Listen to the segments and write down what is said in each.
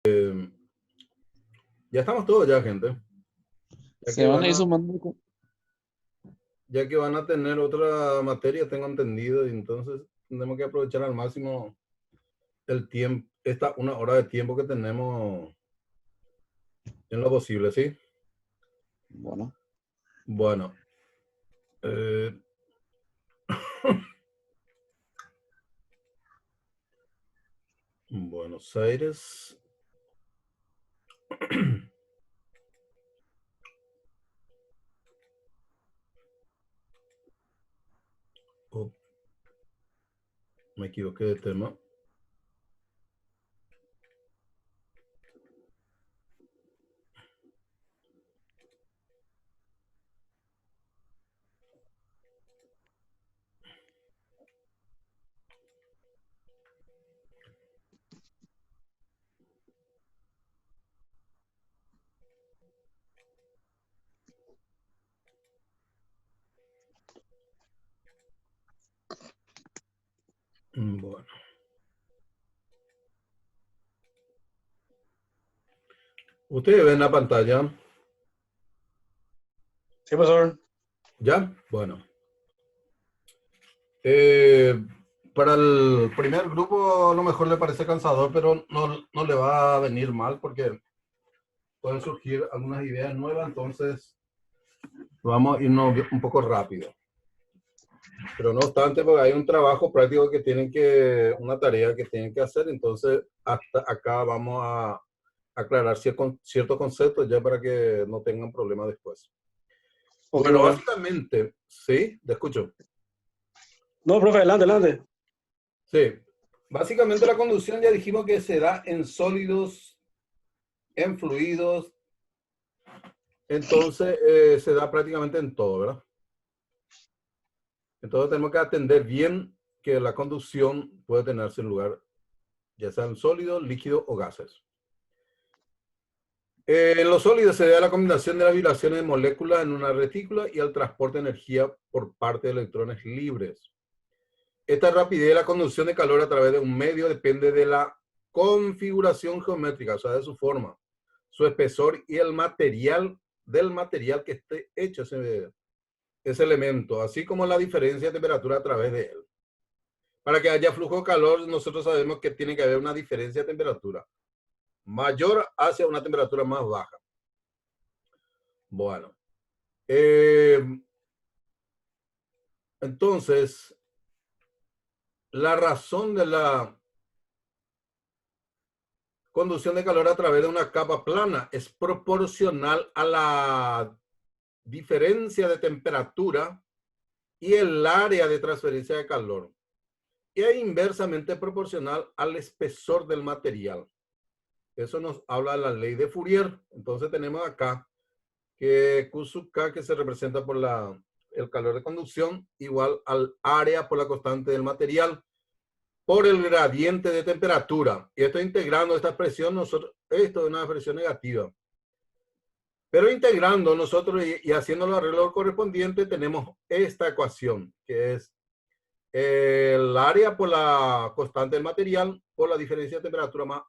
Ya estamos todos ya, gente. Ya Se que van a van ir a, sumando. ya que van a tener otra materia, tengo entendido, y entonces tenemos que aprovechar al máximo el tiempo, esta 1 hora de tiempo que tenemos en lo posible, ¿sí? Bueno, Bueno, eh, Buenos Aires. Oh, me equivoqué de tema. Bueno, ustedes ven la pantalla, Sí, profesor. ¿ya? Bueno. Eh, para el primer grupo a lo mejor le parece cansador, pero no le va a venir mal porque pueden surgir algunas ideas nuevas, entonces vamos a irnos un poco rápido. Pero no obstante, porque hay un trabajo práctico que una tarea que tienen que hacer, entonces hasta acá vamos a aclarar ciertos conceptos ya para que no tengan problemas después. Ok, Bueno, profesor. básicamente, sí, te escucho. No, profe, adelante, adelante. Sí, básicamente la conducción ya dijimos que se da en sólidos, en fluidos, entonces se da prácticamente en todo, ¿verdad? Entonces tenemos que atender bien que la conducción puede tenerse en lugar, ya sea en sólido, líquido o gases. En los sólidos se da la combinación de las vibraciones de moléculas en una retícula y el transporte de energía por parte de electrones libres. Esta rapidez de la conducción de calor a través de un medio depende de la configuración geométrica, o sea, de su forma, su espesor y el material que esté hecho ese elemento, así como la diferencia de temperatura a través de él. Para que haya flujo de calor, nosotros sabemos que tiene que haber una diferencia de temperatura mayor hacia una temperatura más baja. Bueno, entonces, la razón de la conducción de calor a través de una capa plana es proporcional a la diferencia de temperatura y el área de transferencia de calor, y es inversamente proporcional al espesor del material. Eso nos habla de la ley de Fourier. Entonces tenemos acá que Q sub K, que se representa por el calor de conducción, igual al área por la constante del material, por el gradiente de temperatura. Y esto integrando esta expresión, esto es una expresión negativa. Pero integrando nosotros y haciendo los arreglos correspondientes, tenemos esta ecuación, que es el área por la constante del material por la diferencia de temperatura más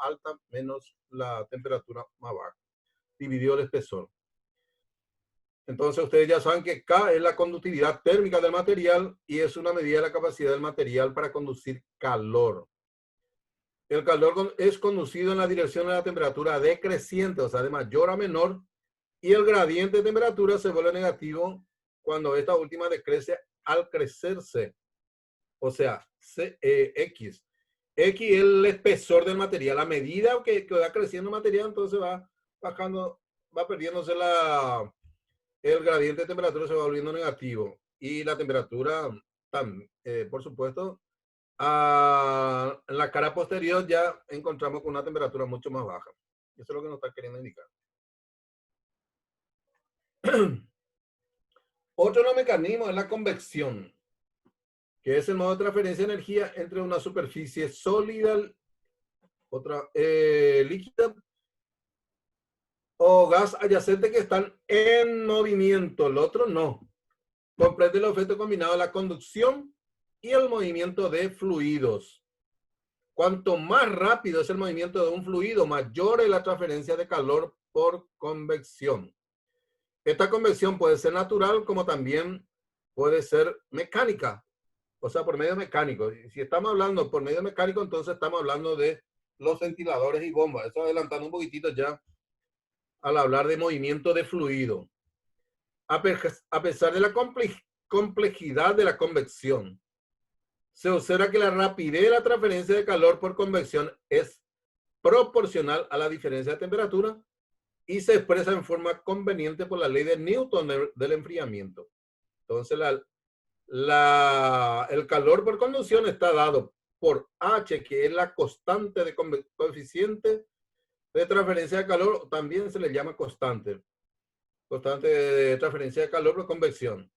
alta menos la temperatura más baja, dividido el espesor. Entonces ustedes ya saben que K es la conductividad térmica del material y es una medida de la capacidad del material para conducir calor. El calor es conducido en la dirección de la temperatura decreciente, o sea, de mayor a menor, y el gradiente de temperatura se vuelve negativo cuando esta última decrece al crecerse, o sea, X. X es el espesor del material. A medida que va creciendo el material, entonces va bajando, va perdiéndose el gradiente de temperatura, se va volviendo negativo. Y la temperatura, por supuesto, en la cara posterior ya encontramos con una temperatura mucho más baja. Eso es lo que nos está queriendo indicar. Otro mecanismo es la convección, que es el modo de transferencia de energía entre una superficie sólida, otra líquida o gas adyacente que están en movimiento. El otro no. Comprende el efecto combinado de la conducción y el movimiento de fluidos. Cuanto más rápido es el movimiento de un fluido, mayor es la transferencia de calor por convección. Esta convección puede ser natural como también puede ser mecánica, o sea, por medio mecánico. Si estamos hablando por medio mecánico, entonces estamos hablando de los ventiladores y bombas. Eso adelantando un poquitito ya al hablar de movimiento de fluido. A pesar de la complejidad de la convección, se observa que la rapidez de la transferencia de calor por convección es proporcional a la diferencia de temperatura y se expresa en forma conveniente por la ley de Newton del enfriamiento. Entonces, el calor por conducción está dado por H, que es la constante de coeficiente de transferencia de calor, también se le llama constante de transferencia de calor por convección,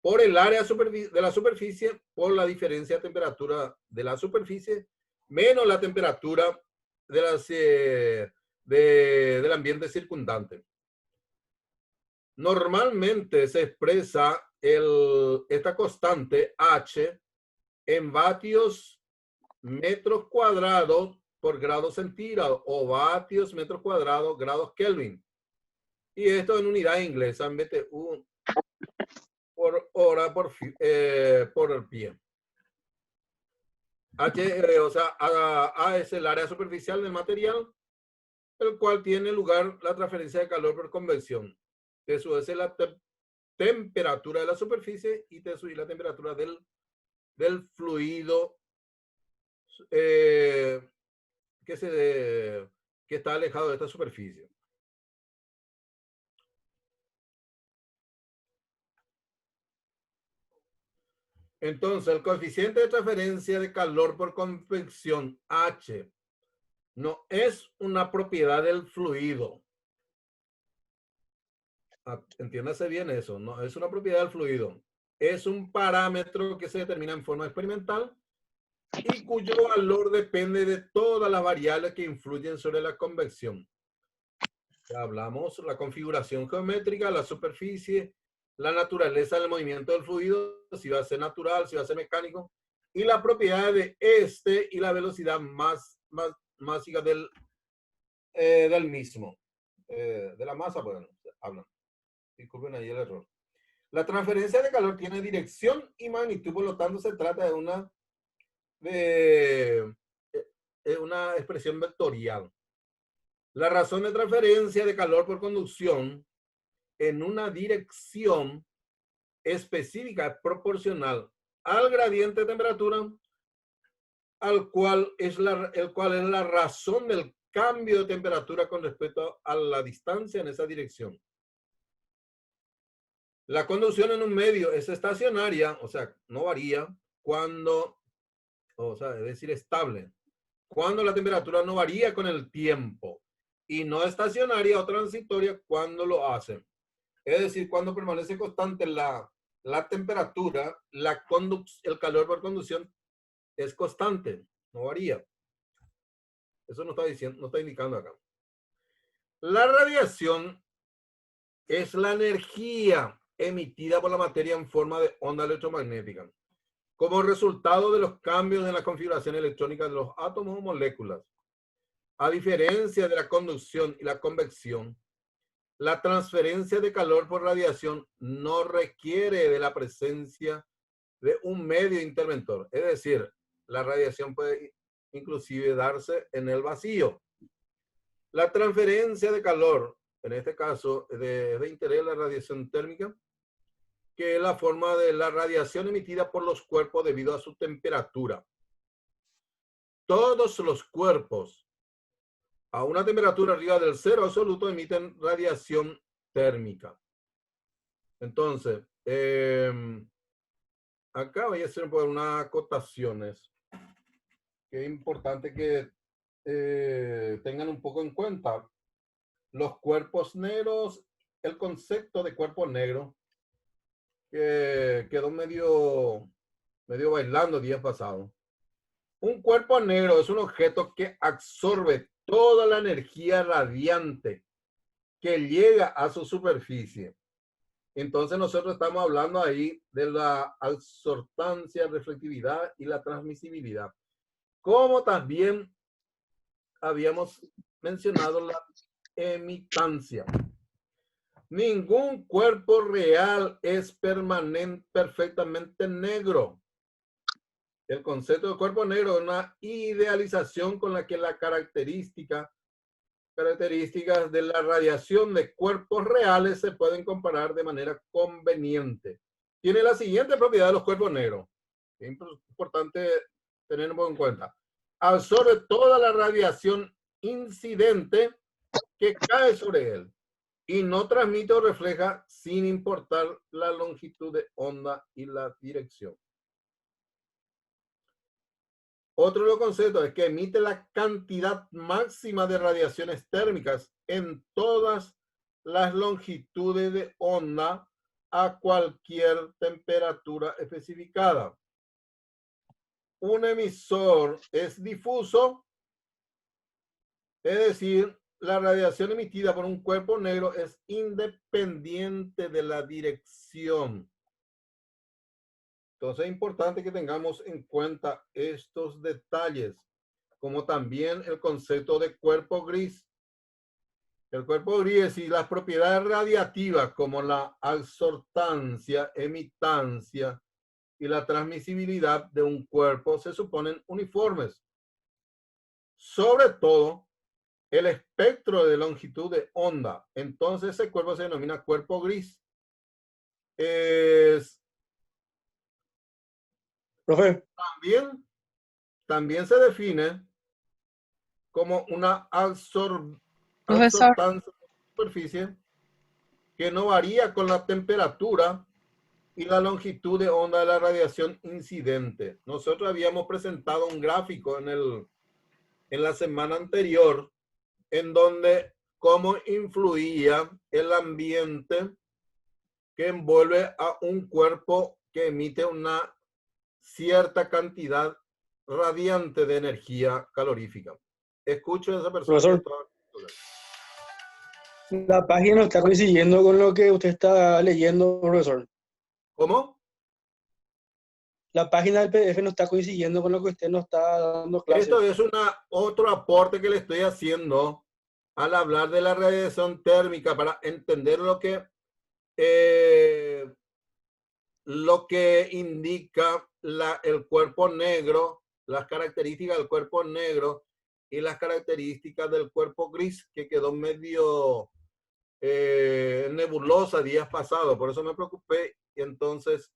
por el área de la superficie, por la diferencia de temperatura de la superficie, menos la temperatura de del ambiente circundante. Normalmente se expresa esta constante H en vatios metros cuadrados por grado centígrado o vatios metros cuadrados grados Kelvin. Y esto en unidad inglesa, en BTU por hora por pie. H, o sea, A es el área superficial del material, el cual tiene lugar la transferencia de calor por convección. Eso es la temperatura de la superficie y T sub la temperatura del fluido que está alejado de esta superficie. Entonces, el coeficiente de transferencia de calor por convección, H, no es una propiedad del fluido. Entiéndase bien eso, no es una propiedad del fluido. Es un parámetro que se determina en forma experimental y cuyo valor depende de todas las variables que influyen sobre la convección. Ya hablamos la configuración geométrica, la superficie, la naturaleza del movimiento del fluido, si va a ser natural, si va a ser mecánico, y la propiedad de este y la velocidad másica del mismo. De la masa, bueno, hablan. Disculpen ahí el error. La transferencia de calor tiene dirección y magnitud, por lo tanto se trata de una expresión vectorial. La razón de transferencia de calor por conducción en una dirección específica es proporcional al gradiente de temperatura, el cual es la razón del cambio de temperatura con respecto a la distancia en esa dirección. La conducción en un medio es estacionaria, o sea, no varía es decir, estable, cuando la temperatura no varía con el tiempo, y no estacionaria o transitoria cuando lo hace. Es decir, cuando permanece constante la temperatura, el calor por conducción es constante, no varía. Eso no está indicando acá. La radiación es la energía emitida por la materia en forma de onda electromagnética, como resultado de los cambios en la configuración electrónica de los átomos o moléculas. A diferencia de la conducción y la convección, la transferencia de calor por radiación no requiere de la presencia de un medio interventor. Es decir, la radiación puede inclusive darse en el vacío. La transferencia de calor, en este caso, de interés la radiación térmica, que es la forma de la radiación emitida por los cuerpos debido a su temperatura. Todos los cuerpos a una temperatura arriba del cero absoluto emiten radiación térmica. Entonces, acá voy a hacer unas acotaciones que es importante que tengan un poco en cuenta. Los cuerpos negros, el concepto de cuerpo negro, que quedó medio bailando días pasados. Un cuerpo negro es un objeto que absorbe toda la energía radiante que llega a su superficie. Entonces nosotros estamos hablando ahí de la absortancia, reflectividad y la transmisibilidad. como también habíamos mencionado la emitancia. Ningún cuerpo real es perfectamente negro. El concepto de cuerpo negro es una idealización con la que las características de la radiación de cuerpos reales se pueden comparar de manera conveniente. Tiene la siguiente propiedad de los cuerpos negros. Es importante tenerlo en cuenta. Absorbe toda la radiación incidente que cae sobre él y no transmite o refleja sin importar la longitud de onda y la dirección. Otro de los conceptos es que emite la cantidad máxima de radiaciones térmicas en todas las longitudes de onda a cualquier temperatura especificada. Un emisor es difuso, es decir, la radiación emitida por un cuerpo negro es independiente de la dirección. Entonces es importante que tengamos en cuenta estos detalles, como también el concepto de cuerpo gris. El cuerpo gris y las propiedades radiativas como la absortancia, emitancia y la transmisibilidad de un cuerpo se suponen uniformes. Sobre todo, el espectro de longitud de onda. Entonces ese cuerpo se denomina cuerpo gris. Profe, También se define como una Profesor, absortancia de superficie que no varía con la temperatura y la longitud de onda de la radiación incidente. Nosotros habíamos presentado un gráfico en la semana anterior en donde cómo influía el ambiente que envuelve a un cuerpo que emite una cierta cantidad radiante de energía calorífica. Escucho a esa persona. profesor, la página no está coincidiendo con lo que usted está leyendo, profesor. ¿Cómo? La página del PDF no está coincidiendo con lo que usted nos está dando clases. Esto es otro aporte que le estoy haciendo al hablar de la radiación térmica para entender lo que indica el cuerpo negro, las características del cuerpo negro y las características del cuerpo gris, que quedó medio nebulosa días pasados. Por eso me preocupé y entonces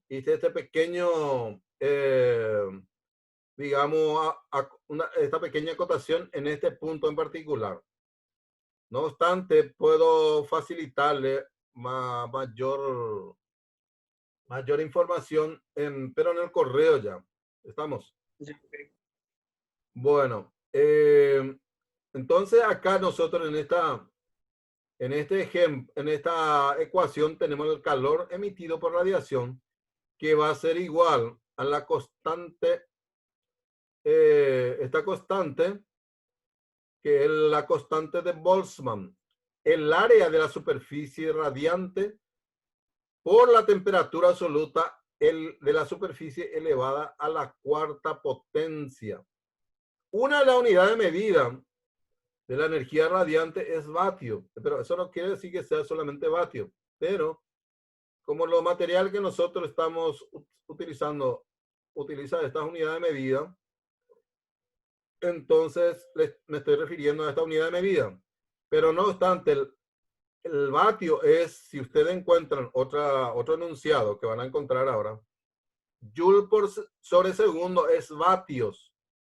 hice este pequeño, digamos, esta pequeña acotación en este punto en particular. No obstante, puedo facilitarle mayor información, pero en el correo ya. ¿Estamos? Bueno, entonces acá nosotros en esta ecuación tenemos el calor emitido por radiación que va a ser igual a la constante, esta constante, que es la constante de Boltzmann, el área de la superficie radiante por la temperatura absoluta de la superficie elevada a la cuarta potencia. Una de las unidades de medida de la energía radiante es vatio, pero eso no quiere decir que sea solamente vatio, pero como lo material que nosotros estamos utilizando utiliza estas unidades de medida, entonces me estoy refiriendo a esta unidad de medida. Pero no obstante, el vatio es, si ustedes encuentran otro enunciado que van a encontrar ahora, Joule sobre segundo es vatios.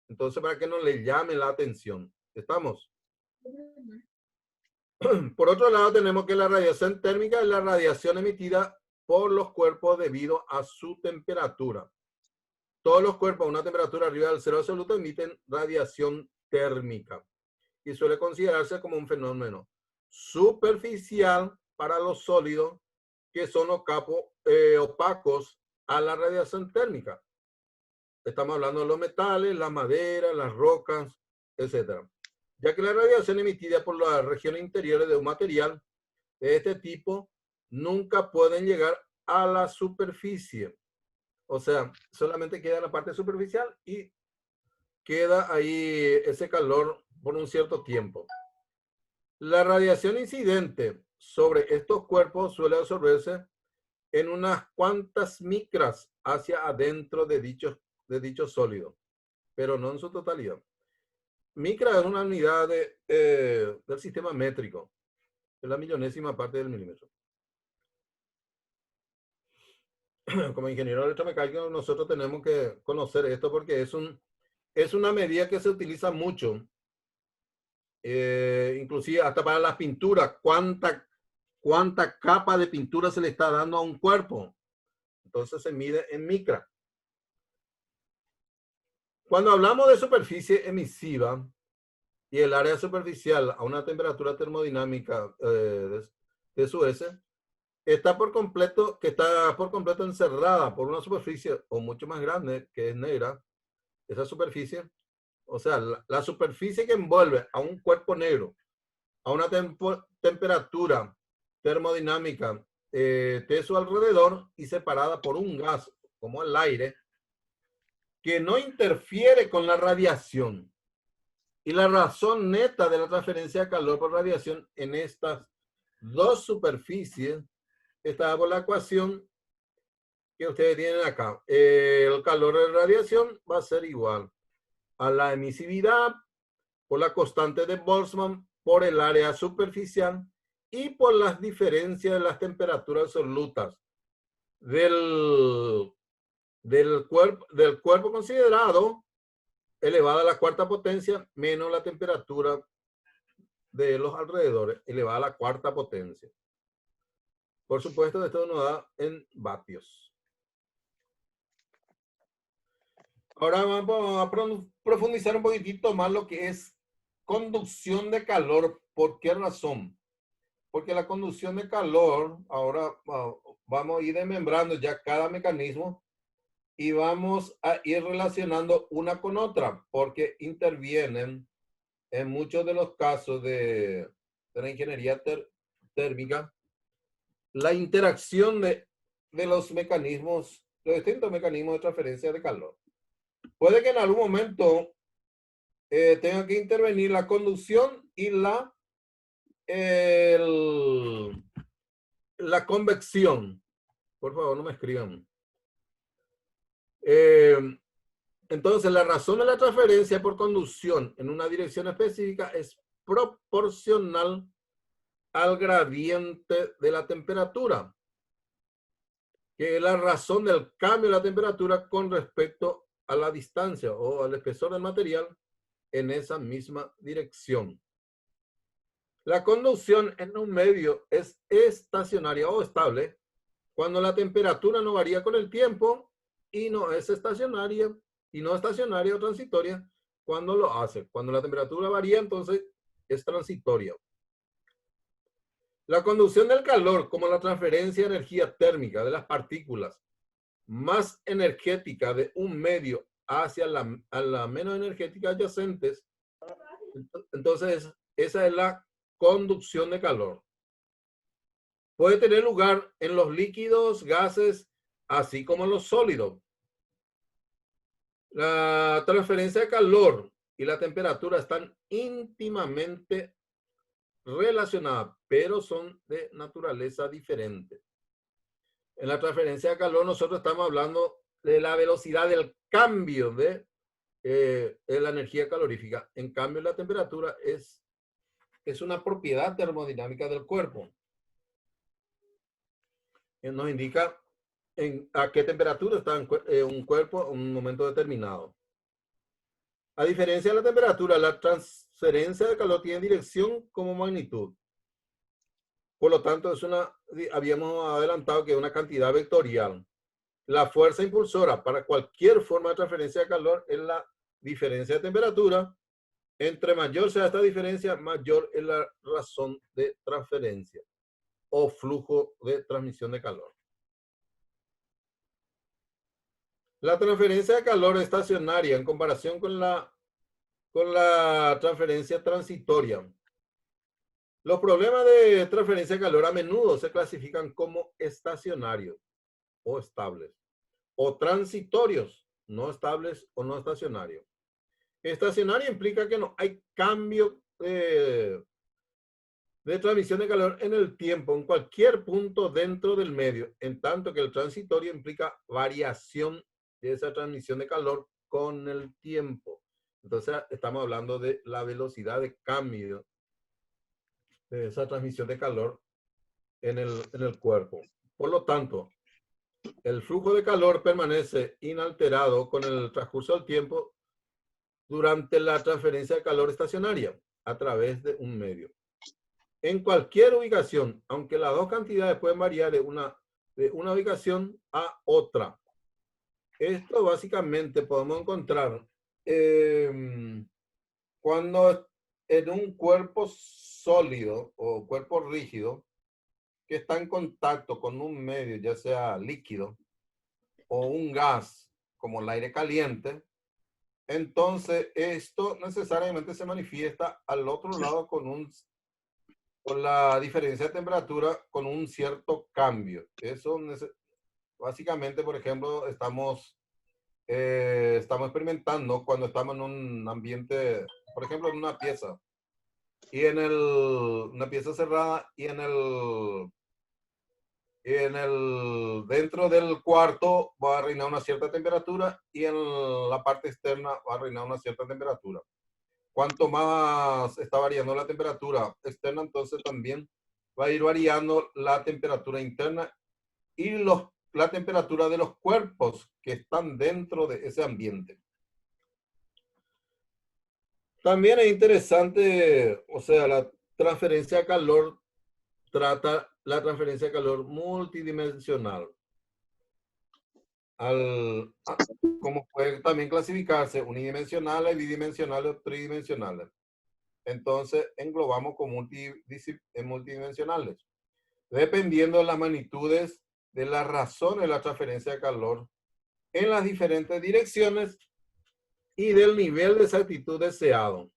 Entonces, para que no le llame la atención. ¿Estamos? Por otro lado, tenemos que la radiación térmica es la radiación emitida por los cuerpos debido a su temperatura. Todos los cuerpos a una temperatura arriba del cero absoluto emiten radiación térmica y suele considerarse como un fenómeno superficial para los sólidos que son opacos a la radiación térmica. Estamos hablando de los metales, la madera, las rocas, etc. Ya que la radiación emitida por las regiones interiores de un material de este tipo nunca pueden llegar a la superficie. O sea, solamente queda la parte superficial y queda ahí ese calor por un cierto tiempo. La radiación incidente sobre estos cuerpos suele absorberse en unas cuantas micras hacia adentro de dicho sólido, pero no en su totalidad. Micra es una unidad del sistema métrico, es la millonésima parte del milímetro. Como ingeniero electromecánico nosotros tenemos que conocer esto porque es una medida que se utiliza mucho, inclusive hasta para las pinturas. ¿Cuánta capa de pintura se le está dando a un cuerpo? Entonces se mide en micra. Cuando hablamos de superficie emisiva y el área superficial a una temperatura termodinámica de su S, está por completo encerrada por una superficie o mucho más grande que es negra. Esa superficie, o sea, la superficie que envuelve a un cuerpo negro a una temperatura termodinámica de su alrededor y separada por un gas como el aire que no interfiere con la radiación. Y la razón neta de la transferencia de calor por radiación en estas dos superficies está por la ecuación que ustedes tienen acá. El calor de radiación va a ser igual a la emisividad por la constante de Boltzmann por el área superficial y por las diferencias de las temperaturas absolutas del cuerpo considerado elevada a la cuarta potencia menos la temperatura de los alrededores elevada a la cuarta potencia. Por supuesto, esto nos da en vatios. Ahora vamos a profundizar un poquitito más lo que es conducción de calor. ¿Por qué razón? Porque la conducción de calor, ahora vamos a ir desmembrando ya cada mecanismo y vamos a ir relacionando una con otra, porque intervienen en muchos de los casos de la ingeniería térmica, la interacción de los mecanismos, los distintos mecanismos de transferencia de calor. Puede que en algún momento tenga que intervenir la conducción y la convección. Por favor, no me escriban. Entonces, la razón de la transferencia por conducción en una dirección específica es proporcional al gradiente de la temperatura, que es la razón del cambio de la temperatura con respecto a la distancia o al espesor del material en esa misma dirección. La conducción en un medio es estacionaria o estable cuando la temperatura no varía con el tiempo y no es estacionaria y no estacionaria o transitoria cuando lo hace. Cuando la temperatura varía, entonces es transitoria. La conducción del calor, como la transferencia de energía térmica de las partículas más energética de un medio hacia la menos energética adyacentes, entonces esa es la conducción de calor. Puede tener lugar en los líquidos, gases, así como en los sólidos. La transferencia de calor y la temperatura están íntimamente relacionadas, pero son de naturaleza diferente. En la transferencia de calor nosotros estamos hablando de la velocidad del cambio de la energía calorífica. En cambio, la temperatura es una propiedad termodinámica del cuerpo. Nos indica a qué temperatura está un cuerpo en un momento determinado. A diferencia de la temperatura, la transferencia de calor tiene dirección como magnitud. Por lo tanto, habíamos adelantado que es una cantidad vectorial. La fuerza impulsora para cualquier forma de transferencia de calor es la diferencia de temperatura. Entre mayor sea esta diferencia, mayor es la razón de transferencia o flujo de transmisión de calor. La transferencia de calor estacionaria en comparación con la transferencia transitoria. Los problemas de transferencia de calor a menudo se clasifican como estacionarios o estables, o transitorios, no estables o no estacionarios. Estacionaria implica que no hay cambio de transmisión de calor en el tiempo, en cualquier punto dentro del medio, en tanto que el transitorio implica variación de esa transmisión de calor con el tiempo. Entonces, estamos hablando de la velocidad de cambio de esa transmisión de calor en el cuerpo. Por lo tanto, el flujo de calor permanece inalterado con el transcurso del tiempo durante la transferencia de calor estacionaria a través de un medio. En cualquier ubicación, aunque las dos cantidades pueden variar de una ubicación a otra. Esto básicamente podemos encontrar cuando en un cuerpo sólido o cuerpo rígido que está en contacto con un medio, ya sea líquido o un gas como el aire caliente, entonces esto necesariamente se manifiesta al otro lado con la diferencia de temperatura con un cierto cambio. Eso básicamente, por ejemplo, estamos experimentando cuando estamos en un ambiente, por ejemplo, en una pieza, y una pieza cerrada, y dentro del cuarto va a reinar una cierta temperatura, y en la parte externa va a reinar una cierta temperatura. Cuanto más está variando la temperatura externa, entonces también va a ir variando la temperatura interna y la temperatura de los cuerpos que están dentro de ese ambiente. También es interesante, o sea, la transferencia de calor trata la transferencia de calor multidimensional. Como puede también clasificarse unidimensionales, bidimensionales o tridimensionales. Entonces, englobamos con multidimensionales, dependiendo de las magnitudes de las razones de la transferencia de calor en las diferentes direcciones y del nivel de exactitud deseado.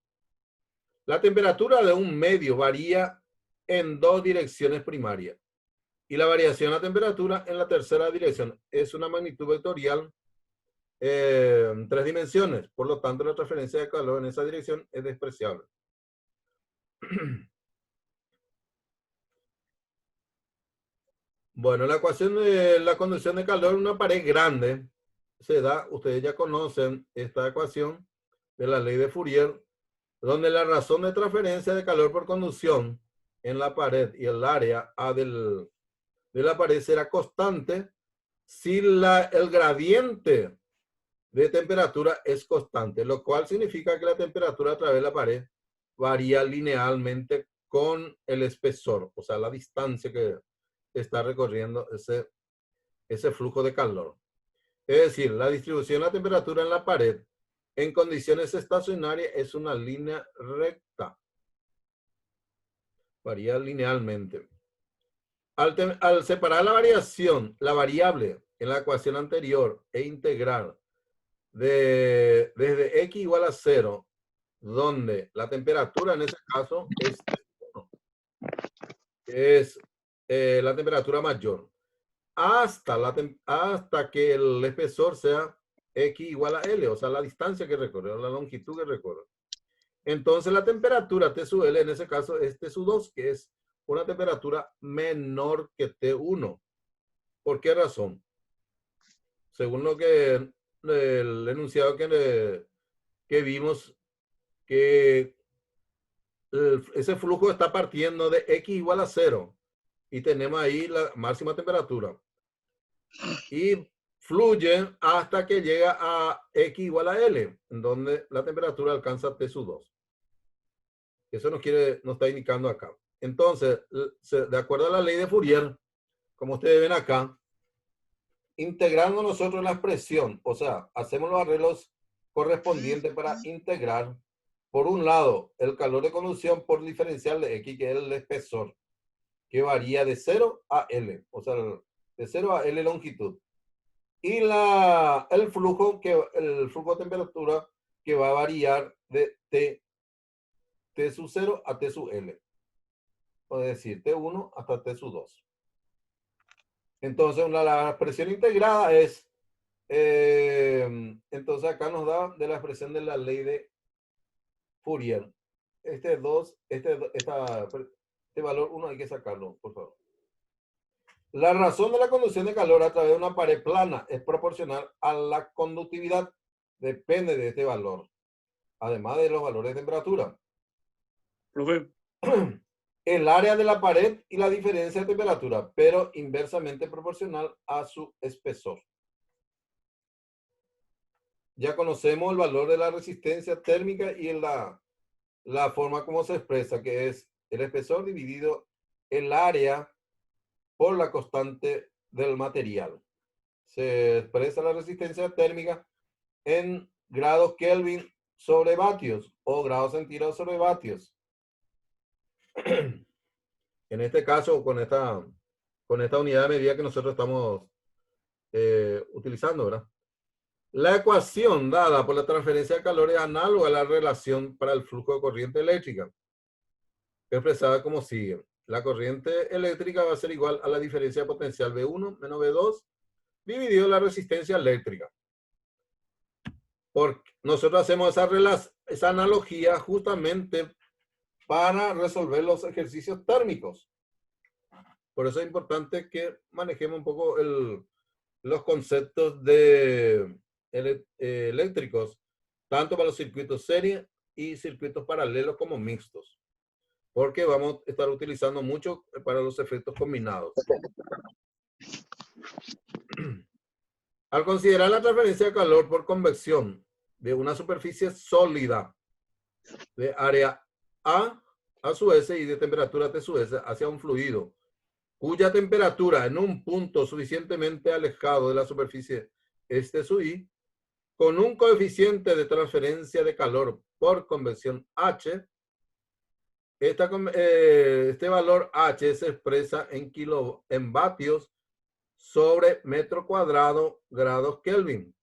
La temperatura de un medio varía en dos direcciones primarias y la variación de la temperatura en la tercera dirección es una magnitud vectorial en tres dimensiones. Por lo tanto, la transferencia de calor en esa dirección es despreciable. Bueno, la ecuación de la conducción de calor en una pared grande se da, ustedes ya conocen esta ecuación de la ley de Fourier, donde la razón de transferencia de calor por conducción en la pared y el área A de la pared será constante si el gradiente de temperatura es constante, lo cual significa que la temperatura a través de la pared varía linealmente con el espesor, o sea, la distancia que está recorriendo ese flujo de calor. Es decir, la distribución de la temperatura en la pared en condiciones estacionarias es una línea recta. Varía linealmente. Al separar la variable en la ecuación anterior e integrar desde x igual a 0, donde la temperatura en ese caso es la temperatura mayor, hasta que el espesor sea x igual a L, o sea, la distancia que recorre, o la longitud que recorre. Entonces la temperatura T sub L en ese caso es T sub 2, que es una temperatura menor que T1. ¿Por qué razón? Según lo que el enunciado que vimos, que ese flujo está partiendo de x igual a 0 y tenemos ahí la máxima temperatura. Y fluye hasta que llega a x igual a L, en donde la temperatura alcanza T sub 2. Eso nos está indicando acá. Entonces, de acuerdo a la ley de Fourier, como ustedes ven acá, integrando nosotros la expresión, o sea, hacemos los arreglos correspondientes para integrar, por un lado, el calor de conducción por diferencial de X, que es el espesor, que varía de 0 a L, o sea, de 0 a L longitud. Y el flujo de temperatura que va a variar de T sub 0 a T sub L. O decir, T1 hasta T sub 2. Entonces, la expresión integrada es Entonces acá nos da de la expresión de la ley de Fourier. Este valor 1 hay que sacarlo, por favor. La razón de la conducción de calor a través de una pared plana es proporcional a la conductividad. Depende de este valor, además de los valores de temperatura. Profe, El área de la pared y la diferencia de temperatura, pero inversamente proporcional a su espesor. Ya conocemos el valor de la resistencia térmica y la forma como se expresa, que es el espesor dividido el área por la constante del material. Se expresa la resistencia térmica en grados Kelvin sobre vatios o grados centígrados sobre vatios. En este caso, con esta unidad de medida que nosotros estamos utilizando, ¿verdad? La ecuación dada por la transferencia de calor es análoga a la relación para el flujo de corriente eléctrica, expresada como sigue. La corriente eléctrica va a ser igual a la diferencia de potencial V1 menos V2 dividido la resistencia eléctrica. Porque nosotros hacemos esa analogía justamente para resolver los ejercicios térmicos. Por eso es importante que manejemos un poco los conceptos de eléctricos, tanto para los circuitos serie y circuitos paralelos como mixtos, porque vamos a estar utilizando mucho para los efectos combinados. Al considerar la transferencia de calor por convección de una superficie sólida de área A su S y de temperatura T su S hacia un fluido cuya temperatura en un punto suficientemente alejado de la superficie es T sub I, con un coeficiente de transferencia de calor por convección H, este valor H se expresa en vatios sobre metro cuadrado grados Kelvin.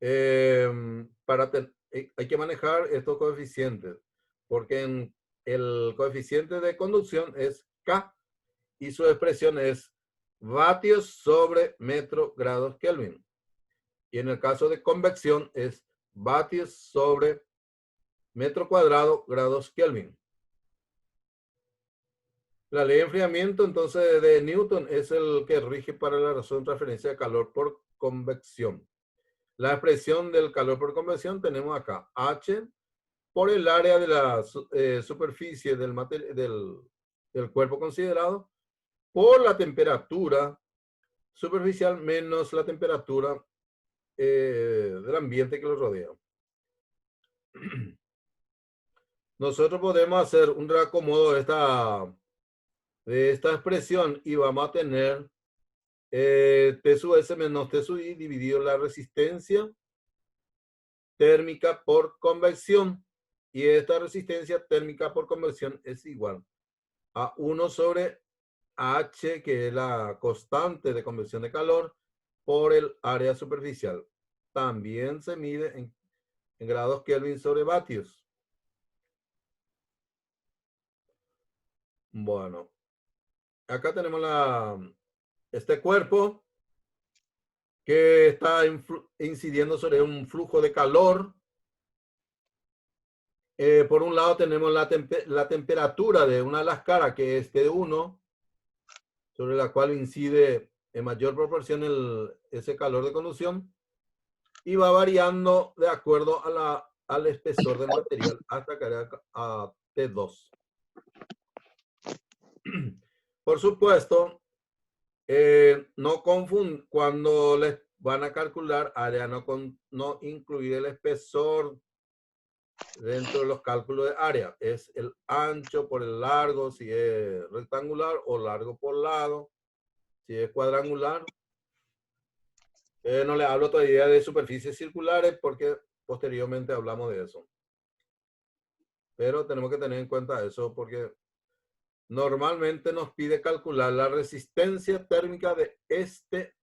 Hay que manejar estos coeficientes, porque el coeficiente de conducción es K y su expresión es vatios sobre metro grados Kelvin. Y en el caso de convección es vatios sobre metro cuadrado grados Kelvin. La ley de enfriamiento entonces de Newton es el que rige para la razón de transferencia de calor por convección. La expresión del calor por convección tenemos acá H por el área de la superficie del cuerpo considerado por la temperatura superficial menos la temperatura del ambiente que lo rodea. Nosotros podemos hacer un reacomodo de esta expresión y vamos a tener T sub S menos T sub I dividido la resistencia térmica por convección. Y esta resistencia térmica por convección es igual a 1 sobre H, que es la constante de convección de calor, por el área superficial. También se mide en grados Kelvin sobre vatios. Bueno, acá tenemos este cuerpo que está incidiendo sobre un flujo de calor. Por un lado tenemos la temperatura de una de las caras, que es T1, sobre la cual incide en mayor proporción ese calor de conducción, y va variando de acuerdo al espesor del material hasta llegar a T2. Por supuesto, no confundir cuando les van a calcular área, no incluir el espesor dentro de los cálculos de área. Es el ancho por el largo, si es rectangular, o largo por lado, si es cuadrangular. No le hablo todavía de superficies circulares porque posteriormente hablamos de eso. Pero tenemos que tener en cuenta eso porque normalmente nos pide calcular la resistencia térmica de este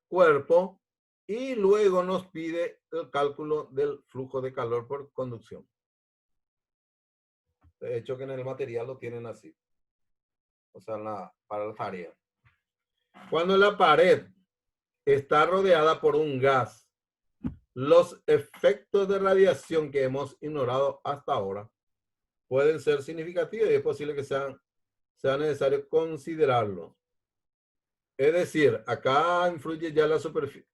cuerpo y luego nos pide el cálculo del flujo de calor por conducción. De hecho, que en el material lo tienen así. O sea, para la tarea. Cuando la pared está rodeada por un gas. Los efectos de radiación que hemos ignorado hasta ahora pueden ser significativos y es posible que sea necesario considerarlos. Es decir, acá influye ya la superficie,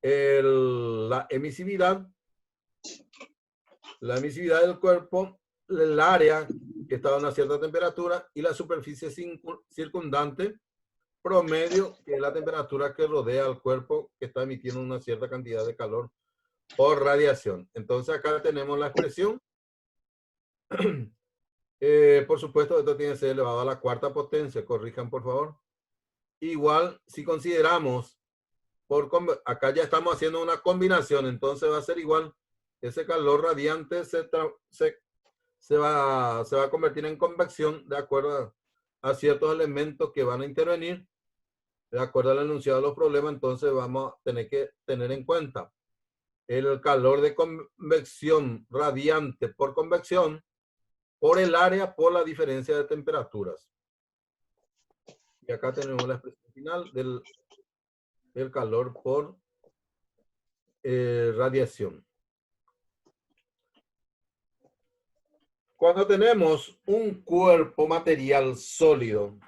la emisividad del cuerpo, el área que está a una cierta temperatura y la superficie circundante promedio, que es la temperatura que rodea al cuerpo que está emitiendo una cierta cantidad de calor por radiación. Entonces acá tenemos la expresión. Por supuesto, esto tiene que ser elevado a la cuarta potencia. Corrijan, por favor. Igual, si consideramos, acá ya estamos haciendo una combinación, entonces va a ser igual. Ese calor radiante se va a convertir en convección de acuerdo a ciertos elementos que van a intervenir. De acuerdo al enunciado de los problemas, entonces vamos a tener que tener en cuenta el calor de convección radiante por convección por el área por la diferencia de temperaturas. Y acá tenemos la expresión final del calor por radiación. Cuando tenemos un cuerpo material sólido,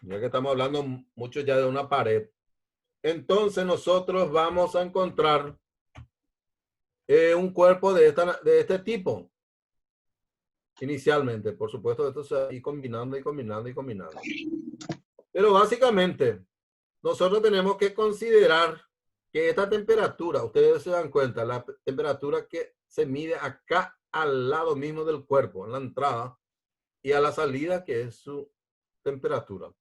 ya que estamos hablando mucho ya de una pared, entonces nosotros vamos a encontrar un cuerpo de este tipo. Inicialmente, por supuesto, esto se va a ir combinando y combinando y combinando. Pero básicamente, nosotros tenemos que considerar que esta temperatura, ustedes se dan cuenta, la temperatura que se mide acá al lado mismo del cuerpo, en la entrada, y a la salida, que es su temperatura.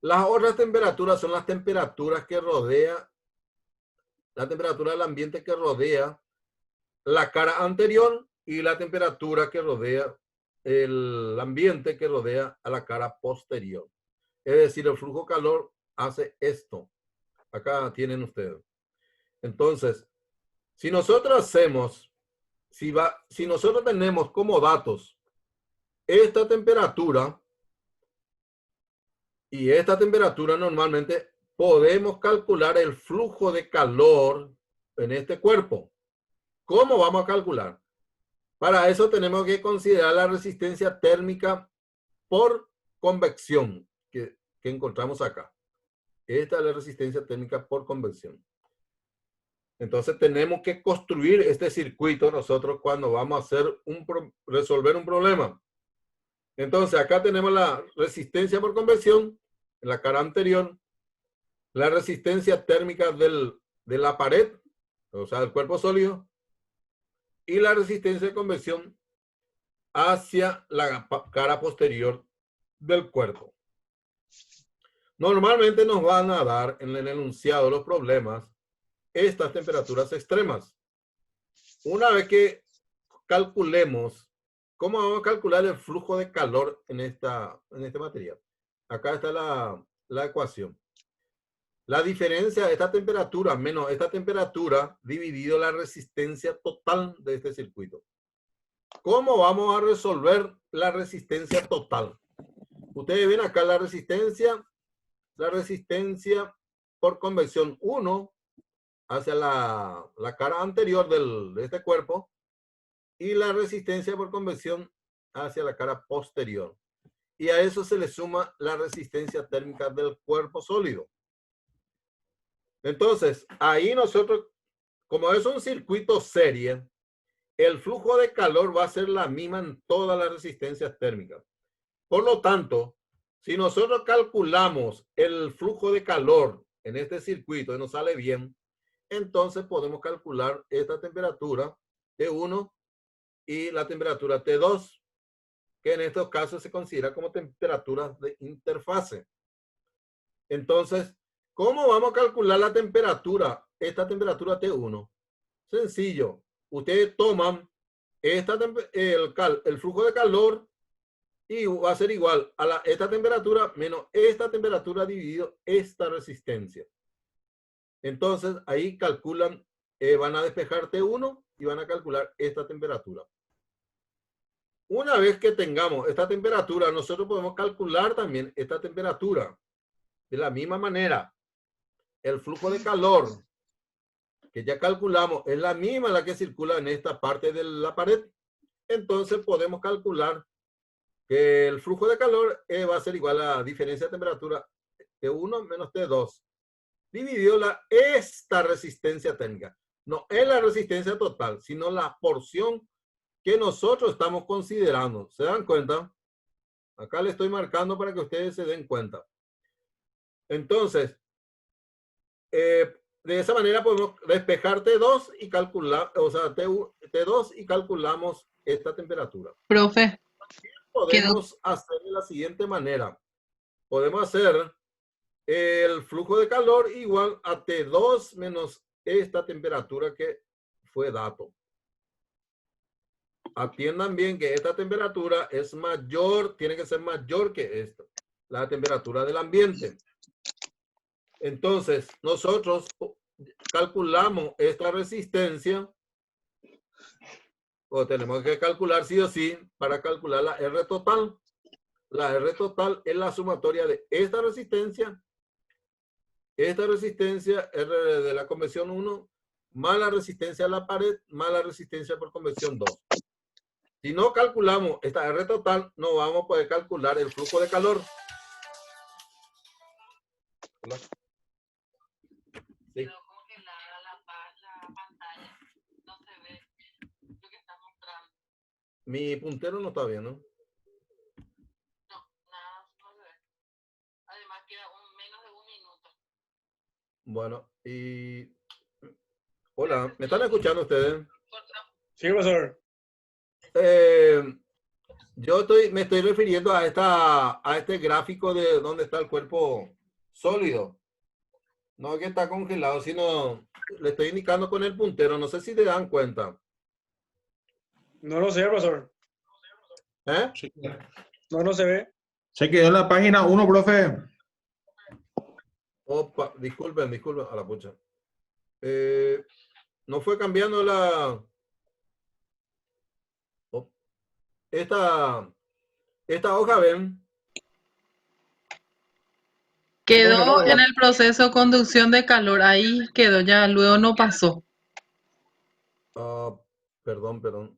Las otras temperaturas son las temperaturas que rodea, la temperatura del ambiente que rodea la cara anterior y la temperatura que rodea el ambiente que rodea a la cara posterior. Es decir, el flujo de calor hace esto. Acá tienen ustedes. Entonces, si nosotros hacemos, si nosotros tenemos como datos esta temperatura y esta temperatura, normalmente podemos calcular el flujo de calor en este cuerpo. ¿Cómo vamos a calcular? Para eso tenemos que considerar la resistencia térmica por convección que encontramos acá. Esta es la resistencia térmica por convección. Entonces tenemos que construir este circuito nosotros cuando vamos a hacer resolver un problema. Entonces acá tenemos la resistencia por convección en la cara anterior, la resistencia térmica de la pared, o sea, del cuerpo sólido, y la resistencia de convección hacia la cara posterior del cuerpo. Normalmente nos van a dar en el enunciado de los problemas estas temperaturas extremas. Una vez que calculemos, ¿cómo vamos a calcular el flujo de calor en este material? Acá está la ecuación. La diferencia de esta temperatura menos esta temperatura dividido la resistencia total de este circuito. ¿Cómo vamos a resolver la resistencia total? Ustedes ven acá la resistencia por convección 1 hacia la cara anterior de este cuerpo y la resistencia por convección hacia la cara posterior. Y a eso se le suma la resistencia térmica del cuerpo sólido. Entonces, ahí nosotros, como es un circuito serie, el flujo de calor va a ser la misma en todas las resistencias térmicas. Por lo tanto, si nosotros calculamos el flujo de calor en este circuito y nos sale bien, entonces podemos calcular esta temperatura T1 y la temperatura T2, que en estos casos se considera como temperaturas de interfase. Entonces, ¿cómo vamos a calcular la temperatura? Esta temperatura T1. Sencillo. Ustedes toman el flujo de calor y va a ser igual a esta temperatura menos esta temperatura dividido esta resistencia. Entonces, ahí calculan, van a despejar T1 y van a calcular esta temperatura. Una vez que tengamos esta temperatura, nosotros podemos calcular también esta temperatura de la misma manera. el flujo de calor que ya calculamos es la misma la que circula en esta parte de la pared, entonces podemos calcular que el flujo de calor va a ser igual a la diferencia de temperatura T1 menos T2 dividido esta resistencia térmica. No es la resistencia total, sino la porción que nosotros estamos considerando. ¿Se dan cuenta? Acá le estoy marcando para que ustedes se den cuenta. Entonces, de esa manera podemos despejar T2 y calcular, o sea, T2 y calculamos esta temperatura. Profe, Podemos hacer de la siguiente manera. Podemos hacer el flujo de calor igual a T2 menos esta temperatura que fue dato. Atiendan bien que esta temperatura es mayor, tiene que ser mayor que esta, la temperatura del ambiente. Entonces, nosotros calculamos esta resistencia, o tenemos que calcular sí o sí para calcular la R total. La R total es la sumatoria de esta resistencia R de la convección 1, más la resistencia a la pared, más la resistencia por convección 2. Si no calculamos esta R total, no vamos a poder calcular el flujo de calor. Hola. Sí. Mi puntero no está bien, ¿no? No, nada, no se ve. Además queda menos de un minuto. Bueno, y... Hola, ¿me están escuchando ustedes? Sí, profesor. Me estoy refiriendo a este gráfico de donde está el cuerpo sólido. No que está congelado, sino le estoy indicando con el puntero. No sé si te dan cuenta. No lo sé, profesor. ¿Eh? No se ve. Se quedó en la página 1, profe. Opa, disculpen, a la pucha. No fue cambiando esta hoja, ven. quedó en el proceso de conducción de calor. Ahí quedó, ya luego no pasó. Perdón.